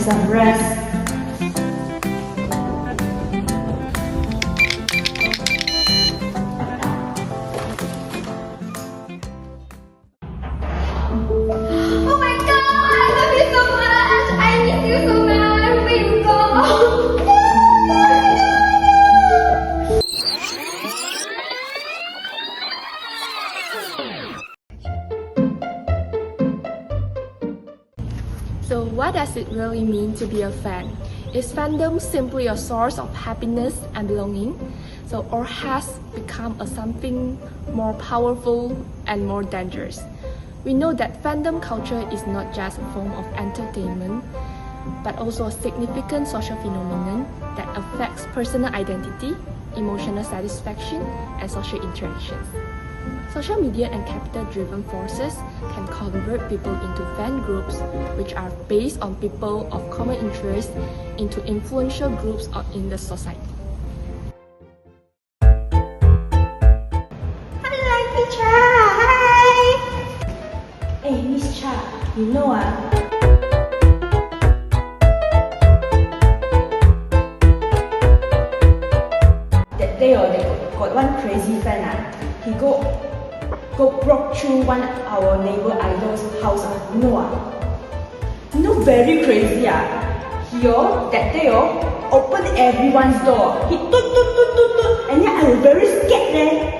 some rest. Oh my god, I love you so much. I miss you so much. Please go. So what does it really mean to be a fan? Is fandom simply a source of happiness and belonging? Or has become something more powerful and more dangerous? We know that fandom culture is not just a form of entertainment, but also a significant social phenomenon that affects personal identity, emotional satisfaction, and social interactions. Social media and capital-driven forces can convert people into fan groups, which are based on people of common interest, into influential groups in the society. Hello, teacher. Hi. Hey, Miss Cha, you know that day they got one crazy fan he go broke through one our neighbor idol's house very crazy he that day opened everyone's door. He toot, and then I was very scared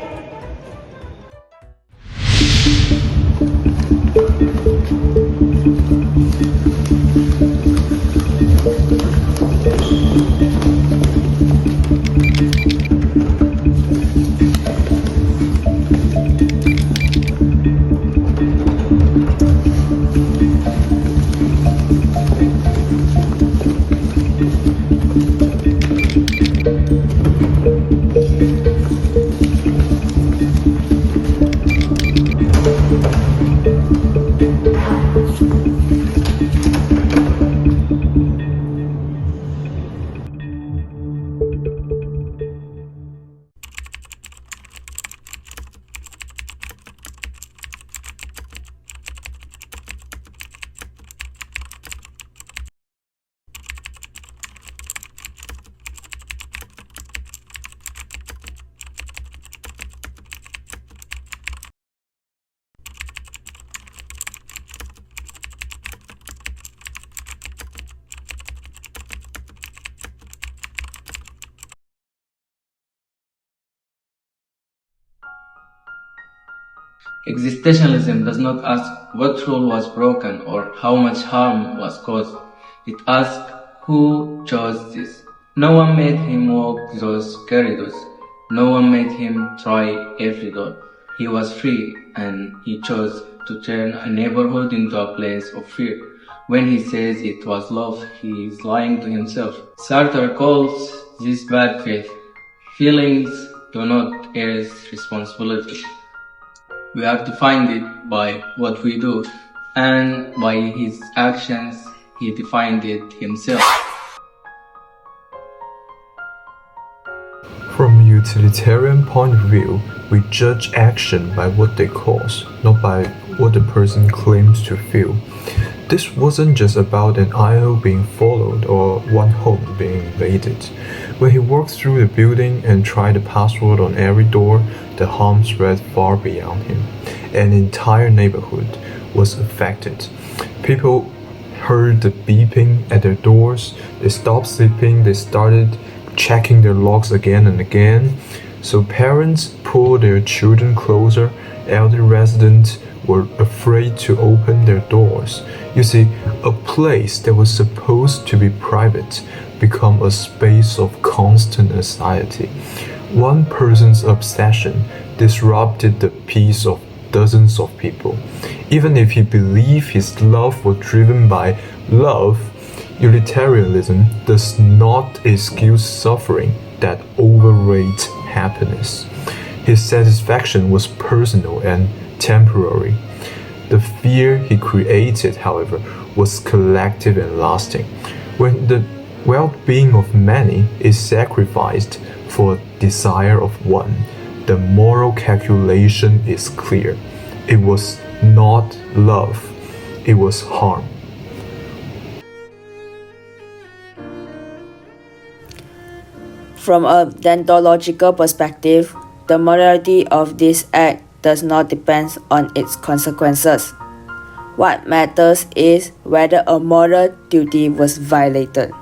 Existentialism does not ask what rule was broken or how much harm was caused. It asks who chose this. No one made him walk those corridors. No one made him try every door. He was free and he chose to turn a neighborhood into a place of fear. When he says it was love, he is lying to himself. Sartre calls this bad faith. Feelings do not erase responsibility. We have to find it by what we do, and by his actions, he defined it himself. From a utilitarian point of view, we judge action by what they cause, not by what the person claims to feel. This wasn't just about an idol being followed or one home being invaded. When he walked through the building and tried the password on every door, the harm spread far beyond him. An entire neighborhood was affected. People heard the beeping at their doors. They stopped sleeping. They started checking their locks again and again. So parents pulled their children closer. Elder residents were afraid to open their doors. You see, a place that was supposed to be private became a space of constant anxiety. One person's obsession disrupted the peace of dozens of people. Even if he believed his love was driven by love, utilitarianism does not excuse suffering that overrates happiness. His satisfaction was personal and temporary. The fear he created, however, was collective and lasting. When the well-being of many is sacrificed for desire of one, the moral calculation is clear. It was not love, it was harm. From a deontological perspective, the morality of this act does not depend on its consequences. What matters is whether a moral duty was violated.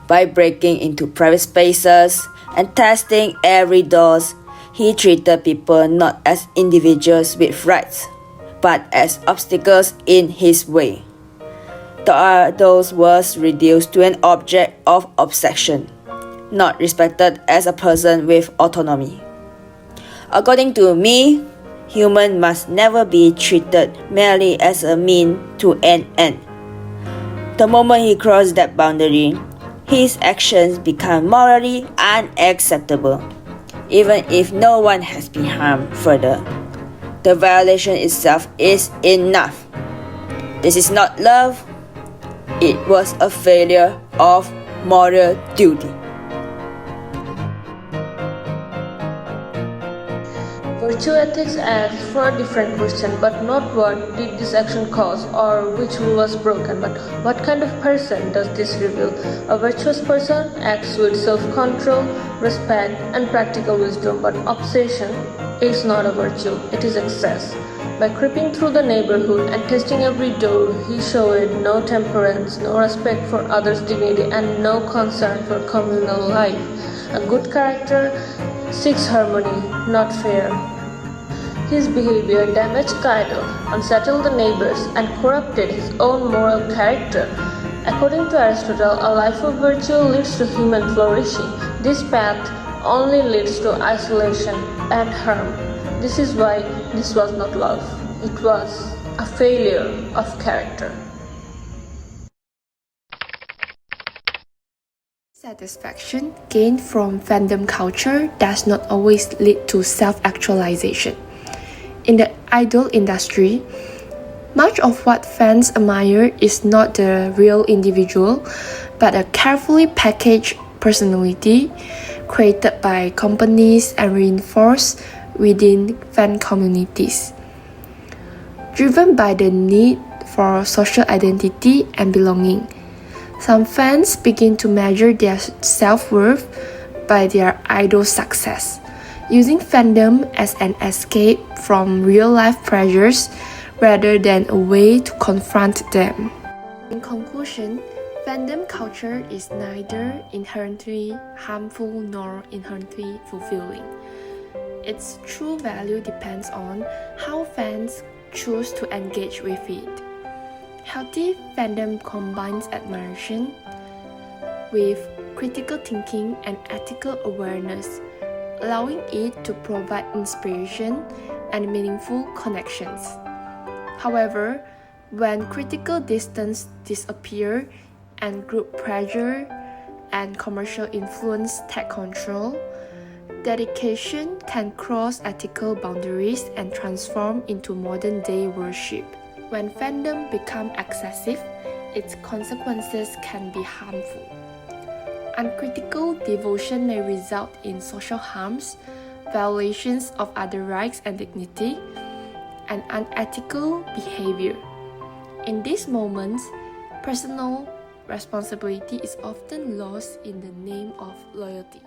By breaking into private spaces and testing every door, he treated people not as individuals with rights, but as obstacles in his way. Those was reduced to an object of obsession, not respected as a person with autonomy. According to me, human must never be treated merely as a mean to an end. The moment he crossed that boundary, his actions become morally unacceptable, even if no one has been harmed further. The violation itself is enough. This is not love, it was a failure of moral duty. Virtue ethics asks for a different question, but not what did this action cause or which rule was broken, but what kind of person does this reveal. A virtuous person acts with self-control, respect, and practical wisdom, but obsession is not a virtue, it is excess. By creeping through the neighborhood and testing every door, he showed no temperance, no respect for others' dignity, and no concern for communal life. A good character seeks harmony, not fear. His behavior damaged cattle, unsettled the neighbors, and corrupted his own moral character. According to Aristotle, a life of virtue leads to human flourishing. This path only leads to isolation and harm. This is why this was not love. It was a failure of character. Satisfaction gained from fandom culture does not always lead to self-actualization. In the idol industry, much of what fans admire is not the real individual, but a carefully packaged personality created by companies and reinforced within fan communities. Driven by the need for social identity and belonging, some fans begin to measure their self-worth by their idol's success, using fandom as an escape from real-life pressures rather than a way to confront them. In conclusion, fandom culture is neither inherently harmful nor inherently fulfilling. Its true value depends on how fans choose to engage with it. Healthy fandom combines admiration with critical thinking and ethical awareness, allowing it to provide inspiration and meaningful connections. However, when critical distance disappears and group pressure and commercial influence take control, dedication can cross ethical boundaries and transform into modern-day worship. When fandom becomes excessive, its consequences can be harmful. Uncritical devotion may result in social harms, violations of other rights and dignity, and unethical behavior. In these moments, personal responsibility is often lost in the name of loyalty.